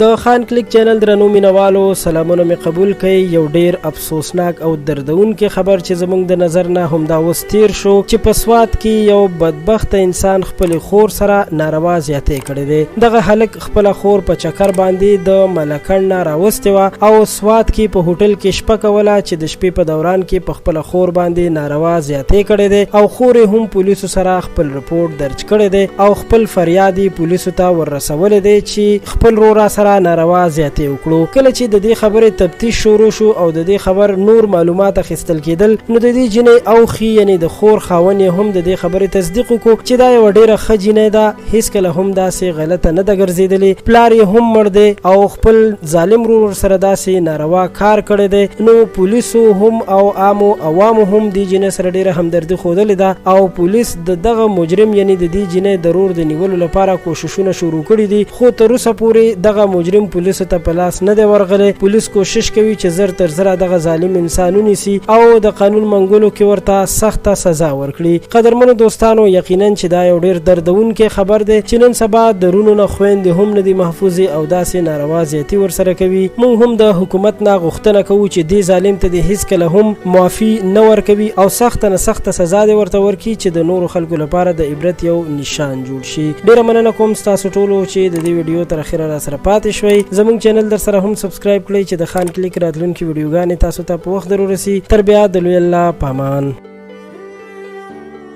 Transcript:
د خان کلیک چینل درنو مینوالو سلامونه می قبول کړئ. یو ډیر افسوسناک او دردونکې خبر چې زموږ د نظر نه همدا اوس تیر شو چې په سوات کې یو بدبخت انسان خپل خور سره ناروا زیاتې کړې ده. دغه هلک خپل خور په چکر باندې د ملکن نه راوستې وه او سوات کې په هوټل کې شپه کوله چې د شپې په دوران کې په خپل خور باندې ناروا زیاتې کړې ده او خور هم پولیسو سره خپل رپورټ درج کړی دی او خپل فریاد پولیسو ته ورسولی دی چې خپل رورا سره ناروا زیاتې وکړو. کله چې د دې خبرې تفتیش شروع شو او د دې خبر نور معلومات اخیستل کېدل نو د دې جنۍ او خي یعنی د خور خاوند هم د دې خبرې تصدیق وکړو چې دا یو ډیره ښه جنۍ ده، هیڅکله هم داسې غلطه نه ده ګرځېدلې، پلار یې هم مړ دی او خپل ظالم رور سره داسې ناروا کار کړی دی. نو پولیسو هم او عامو عوامو هم دې جنۍ سره ډیره همدردي ښودلې ده او پولیس د دغه مجرم یعنی د دې جنۍ د رور د نیولو لپاره کوششونه شروع کړي دي، خو تر اوسه پورې دغه مجرم پولیسو ته په لاس نه دی ورغلی. پولیس کوشش کوي چې زر تر زره دغه ظالم انسان ونیسي او د قانون منګولو کې ورته سخته سزا ورکړي. قدرمنو دوستانو، یقینا چې دا یو ډیر دردونکی خبر دی چې نن سبا درونو نه خویندې هم نه دي محفوظې او داسې ناروا زیاتي ورسره کوي. موږ هم د حکومت نه غوښتنه کوو چې دې ظالم ته دې هیڅکله هم معافي نه ورکوي او سخته نه سخته سزا دې ورته ورکړي چې د نورو خلکو لپاره د عبرت یو نشان جوړ شي. ډیره مننه کوم ستاسو ټولو چې د دې ویډیو تر اخره را سره پاتې شوئ. زموږ چینل در سره هم سبسکرایب کړئ چې د خان کلیک راتلونکي ویډیوګانې تاسو ته په وخت ورسي. تر بیا د لوی الله پامان.